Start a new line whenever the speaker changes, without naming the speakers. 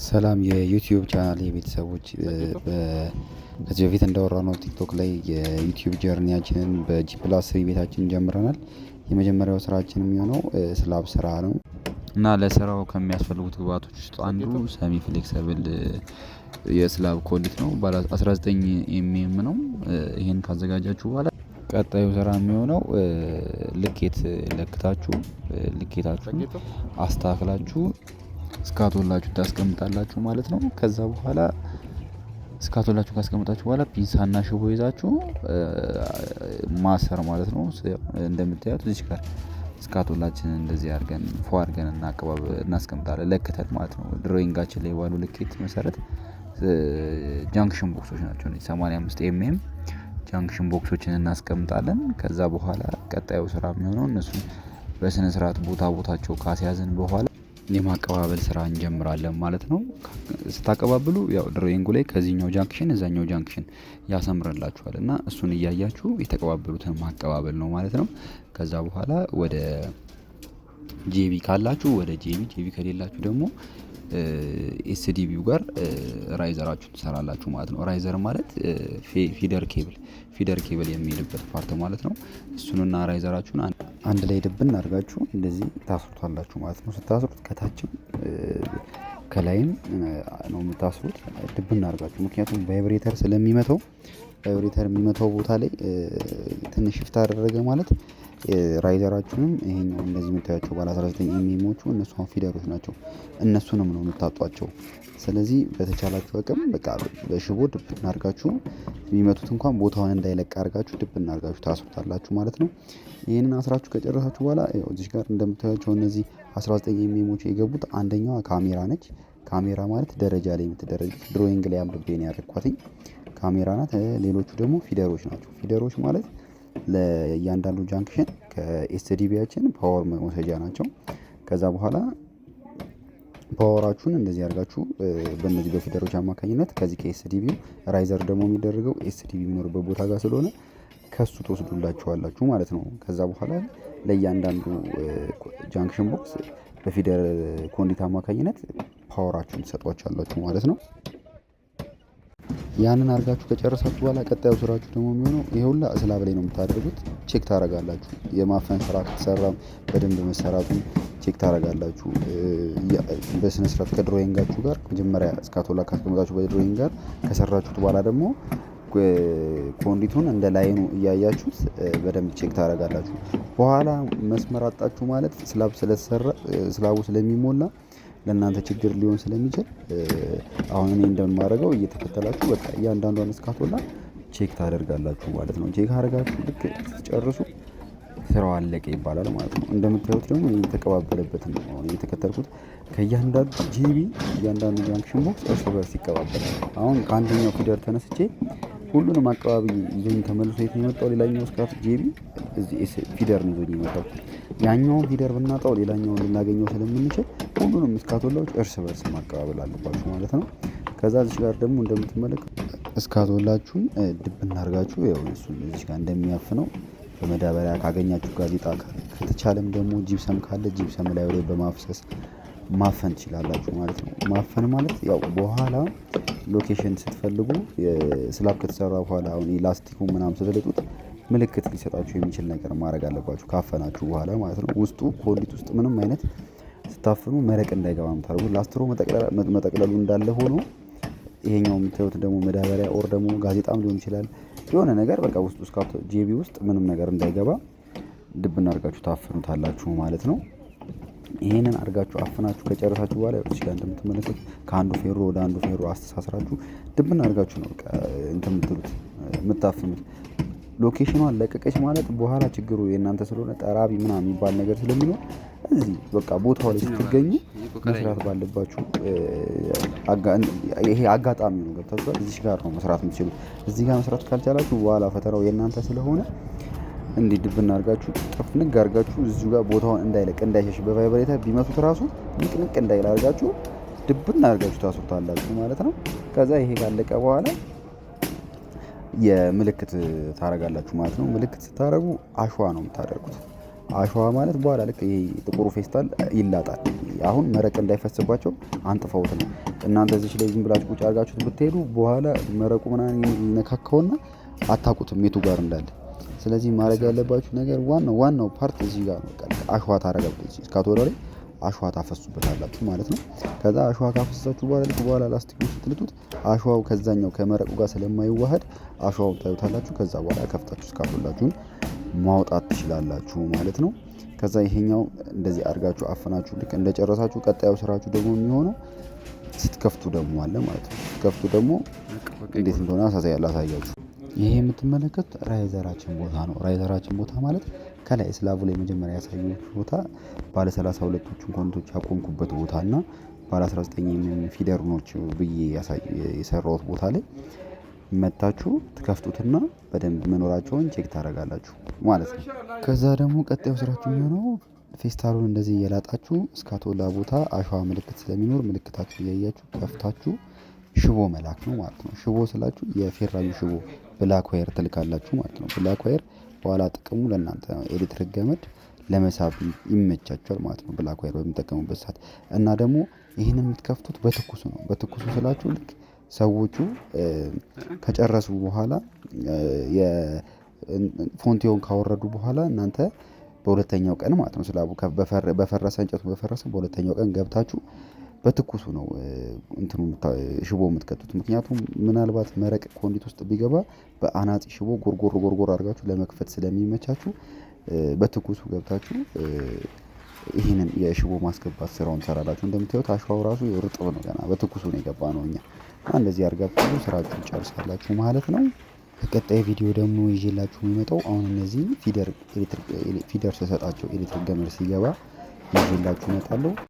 ሰላም የዩቲዩብ ቻናል የቤተሰቦች ከዚህ በፊት እንዳወራነው ቲክቶክ ላይ የዩቲዩብ ጀርኒያችንን በጂ ፕላስ ቤታችን ጀምረናል። የመጀመሪያው ስራችን የሚሆነው ስላብ ስራ ነው እና ለስራው ከሚያስፈልጉት ግብአቶች ውስጥ አንዱ ሰሚ ፍሌክሰብል የስላብ ኮሊት ነው። ባለ 19 ኤምኤም ነው። ይሄን ካዘጋጃችሁ በኋላ ቀጣዩ ስራ የሚሆነው ልኬት ለክታችሁ ልኬታችሁን አስተካክላችሁ እስካቶላችሁ ታስቀምጣላችሁ ማለት ነው። ከዛ በኋላ እስካቶላችሁ ካስቀምጣችሁ በኋላ ፒንሳና ሽቦ ይዛችሁ ማሰር ማለት ነው። እንደምታዩት እዚህ ጋር እስካቶላችንን እንደዚህ አድርገን ፎ አድርገን እናስቀምጣለን ለክተን ማለት ነው። ድሮይንጋችን ላይ ባሉ ልኬት መሰረት ጃንክሽን ቦክሶች ናቸው 85 ኤምኤም ጃንክሽን ቦክሶችን እናስቀምጣለን። ከዛ በኋላ ቀጣዩ ስራ የሚሆነው እነሱን በስነ ስርዓት ቦታቸው ካስያዝን በኋላ የማቀባበል ስራ እንጀምራለን ማለት ነው። ስታቀባብሉ ያው ድሮይንጉ ላይ ከዚህኛው ጃንክሽን እዛኛው ጃንክሽን ያሰምርላችኋል እና እሱን እያያችሁ የተቀባበሉትን ማቀባበል ነው ማለት ነው። ከዛ በኋላ ወደ ጄቢ ካላችሁ ወደ ጄቢ ከሌላችሁ ደግሞ ኤስዲቢው ጋር ራይዘራችሁን ትሰራላችሁ ማለት ነው። ራይዘር ማለት ፊደር ኬብል የሚሄድበት ፓርት ማለት ነው። እሱንና ራይዘራችሁን አንድ ላይ ድብን አድርጋችሁ እንደዚህ ታስሩታላችሁ ማለት ነው። ስታስሩት ከታችም ከላይም ነው የምታስሩት ድብን አድርጋችሁ። ምክንያቱም ቫይብሬተር ስለሚመታው ቫይብሬተር የሚመታው ቦታ ላይ ትንሽ ሽፍት አደረገ ማለት ራይዘራችሁንም ይሄኛው እንደዚህ የምታያቸው ባለ 19 ኤምኤሞቹ እነሱ ፊደሮች ናቸው። እነሱንም ነው የምታጧቸው። ስለዚህ በተቻላችሁ አቅም በቃ በሽቦ ድብን አድርጋችሁ የሚመቱት እንኳን ቦታውን እንዳይለቅ አድርጋችሁ ድብን አድርጋችሁ ታስሩታላችሁ ማለት ነው። ይሄንን አስራችሁ ከጨረሳችሁ በኋላ እዚህ ጋር እንደምታያቸው እነዚህ 19 ኤምኤሞቹ የገቡት አንደኛዋ ካሜራ ነች። ካሜራ ማለት ደረጃ ላይ የምትደረግ ድሮይንግ ላይ አምርቤ ነው ያደረኳትኝ ካሜራ ናት። ሌሎቹ ደግሞ ፊደሮች ናቸው። ፊደሮች ማለት ለእያንዳንዱ ጃንክሽን ከኤስዲቢያችን ፓወር መውሰጃ ናቸው። ከዛ በኋላ ፓወራችሁን እንደዚህ አድርጋችሁ በእነዚህ በፊደሮች አማካኝነት ከዚህ ከኤስዲቢው ራይዘር ደግሞ የሚደረገው ኤስዲቢ የሚኖርበት ቦታ ጋር ስለሆነ ከሱ ትወስዱላችኋላችሁ ማለት ነው። ከዛ በኋላ ለእያንዳንዱ ጃንክሽን ቦክስ በፊደር ኮንዲት አማካኝነት ፓወራችሁን ትሰጧቸዋላችሁ ማለት ነው። ያንን አድርጋችሁ ከጨረሳችሁ በኋላ ቀጣዩ ስራችሁ ደግሞ የሚሆነው ይሄ ሁላ ስላብ ላይ ነው የምታደርጉት። ቼክ ታደርጋላችሁ። የማፈን ስራ ከተሰራ በደንብ መሰራቱን ቼክ ታደርጋላችሁ። በስነ ስርዓት ከድሮይንጋችሁ ጋር መጀመሪያ እስካቶላ ካስቀመጣችሁ በድሮይንግ ጋር ከሰራችሁት በኋላ ደግሞ ኮንዲቱን እንደ ላይኑ እያያችሁት በደንብ ቼክ ታደርጋላችሁ። በኋላ መስመር አጣችሁ ማለት ስላብ ስለተሰራ ስላቡ ስለሚሞላ ለእናንተ ችግር ሊሆን ስለሚችል አሁን እኔ እንደማደርገው እየተከተላችሁ በቃ እያንዳንዷን እስካቶላ ቼክ ታደርጋላችሁ ማለት ነው። ቼክ አድርጋችሁ ልክ ስትጨርሱ ስራው አለቀ ይባላል ማለት ነው። እንደምታዩት ደግሞ የተቀባበለበትን ነው አሁን እየተከተልኩት። ከእያንዳንዱ ጂቢ እያንዳንዱ ጃንክሽን ቦክስ እርስ በርስ ይቀባበላል። አሁን ከአንደኛው ፊደር ተነስቼ ሁሉንም አቀባቢ ይዞኝ ተመልሶ የት ነው የመጣው? ሌላኛው እስካት ጂቢ እዚህ ፊደር ነው ይዞኝ የመጣው። ያኛውን ፊደር ብናጣው ሌላኛውን ልናገኘው ስለምንችል ሁሉንም እስካቶላዎች እርስ በርስ ማቀባበል አለባችሁ ማለት ነው። ከዛ እዚህ ጋር ደግሞ እንደምትመለከቱ እስካቶላችሁን ድብን አድርጋችሁ ያው እሱን እዚህ ጋር እንደሚያፍነው በመዳበሪያ ካገኛችሁ ጋዜጣ ከተቻለም ደግሞ ጂፕሰም ካለ ጂፕሰም ላይ ወደ በማፍሰስ ማፈን ትችላላችሁ ማለት ነው። ማፈን ማለት ያው በኋላ ሎኬሽን ስትፈልጉ ስላብ ከተሰራ በኋላ አሁን ላስቲኩ ምናምን ስትልጡት ምልክት ሊሰጣችሁ የሚችል ነገር ማድረግ አለባችሁ ካፈናችሁ በኋላ ማለት ነው። ውስጡ ኮሊት ውስጥ ምንም አይነት ስታፍኑ መረቅ እንዳይገባ የምታደርጉት ላስትሮ መጠቅለሉ እንዳለ ሆኖ ይሄኛው የምታዩት ደግሞ መዳበሪያ ኦር ደግሞ ጋዜጣም ሊሆን ይችላል የሆነ ነገር በቃ ውስጡ እስካቶ ጄቢ ውስጥ ምንም ነገር እንዳይገባ ድብን አድርጋችሁ ታፍኑታላችሁ ማለት ነው። ይሄንን አድርጋችሁ አፍናችሁ ከጨረሳችሁ በኋላ እዚህ ጋር እንደምትመለከቱት ከአንዱ ፌሮ ወደ አንዱ ፌሮ አስተሳስራችሁ ድብን አድርጋችሁ ነው በቃ እንትን የምታፍኑት። ሎኬሽኗን ለቀቀች ማለት በኋላ ችግሩ የእናንተ ስለሆነ ጠራቢ ምናምን የሚባል ነገር ስለሚኖር እዚህ በቃ ቦታው ላይ ስትገኙ መስራት ባለባችሁ ይሄ አጋጣሚ ነው። ገብታችኋል? እዚህ ጋር ነው መስራት የምትችሉት። እዚህ ጋር መስራት ካልቻላችሁ በኋላ ፈተናው የእናንተ ስለሆነ እንዲህ ድብን አድርጋችሁ ጥፍንግ አድርጋችሁ እዚሁ ጋር ቦታውን እንዳይለቅ እንዳይሸሽ በቫይብሬተር ቢመቱት ራሱ ንቅንቅ እንዳይል አድርጋችሁ ድብን አድርጋችሁ ታስሩታላችሁ ማለት ነው። ከዛ ይሄ ካለቀ በኋላ የምልክት ታረጋላችሁ ማለት ነው። ምልክት ስታረጉ አሸዋ ነው የምታደርጉት። አሸዋ ማለት በኋላ ልክ ይሄ ጥቁሩ ፌስታል ይላጣል። አሁን መረቅ እንዳይፈስባቸው አንጥፈውት ነው። እናንተ እዚች ላይ ዝም ብላችሁ ቁጭ አድርጋችሁት ብትሄዱ በኋላ መረቁ ምናምን ይነካካውና አታውቁትም የቱ ጋር እንዳለ። ስለዚህ ማድረግ ያለባችሁ ነገር ዋናው ፓርት እዚህ ጋር ነው። አሸዋ ታረጋላችሁ እስካቶላ ላይ አሸዋ ታፈሱበታላችሁ ማለት ነው። ከዛ አሸዋ ካፈሰሳችሁ በኋላ ላስቲኩን ስትልጡት አሸዋው ከዛኛው ከመረቁ ጋር ስለማይዋሃድ አሸዋውን ታዩታላችሁ። ከዛ በኋላ ከፍታችሁ እስካቶላችሁን ማውጣት ትችላላችሁ ማለት ነው። ከዛ ይሄኛው እንደዚህ አድርጋችሁ አፍናችሁ ልክ እንደጨረሳችሁ ቀጣዩ ስራችሁ ደግሞ የሚሆነው ስትከፍቱ ደግሞ አለ ማለት ነው። ስትከፍቱ ደግሞ እንዴት እንደሆነ ላሳያችሁ። ይሄ የምትመለከቱት ራይዘራችን ቦታ ነው። ራይዘራችን ቦታ ማለት ከላይ ስላቡ ላይ መጀመሪያ ያሳየሁት ቦታ ባለ 32ቶቹን ኮንቶች ያቆምኩበት ቦታ እና ባለ 19 ፊደርኖች ብዬ የሰራሁት ቦታ ላይ መታችሁ ትከፍቱትና በደንብ መኖራቸውን ቼክ ታደርጋላችሁ ማለት ነው። ከዛ ደግሞ ቀጣዩ ስራችሁ የሚሆነው ፌስታሉን እንደዚህ እየላጣችሁ እስካቶላ ቦታ አሸዋ ምልክት ስለሚኖር ምልክታችሁ እያያችሁ ከፍታችሁ ሽቦ መላክ ነው ማለት ነው። ሽቦ ስላችሁ የፌራዩ ሽቦ ብላክ ዋየር ትልካላችሁ ማለት ነው። ብላክ ዋየር በኋላ ጥቅሙ ለእናንተ ኤሌክትሪክ ገመድ ለመሳብ ይመቻቸዋል ማለት ነው። ብላክ ዋየር በሚጠቀሙበት ሰዓት እና ደግሞ ይህንን የምትከፍቱት በትኩሱ ነው። በትኩሱ ስላችሁ ልክ ሰዎቹ ከጨረሱ በኋላ ፎንቲዮን ካወረዱ በኋላ እናንተ በሁለተኛው ቀን ማለት ነው ስላቡ በፈረሰ እንጨቱ በፈረሰ በሁለተኛው ቀን ገብታችሁ በትኩሱ ነው እንትኑ ሽቦ የምትከቱት። ምክንያቱም ምናልባት መረቅ ኮንዲት ውስጥ ቢገባ በአናጺ ሽቦ ጎርጎር አድርጋችሁ ለመክፈት ስለሚመቻችሁ በትኩሱ ገብታችሁ ይህንን የሽቦ ማስገባት ስራውን ትሰራላችሁ። እንደምታዩት አሸዋው ራሱ ርጥብ ነው፣ ገና በትኩሱ ነው የገባ ነው። እኛ እንደዚህ አድርጋችሁ ስራችሁን ጨርሳላችሁ ማለት ነው። በቀጣይ ቪዲዮ ደግሞ ይዤላችሁ የሚመጣው አሁን እነዚህ ፊደር ስሰጣቸው ኤሌክትሪክ ገመድ ሲገባ ይዤላችሁ እመጣለሁ።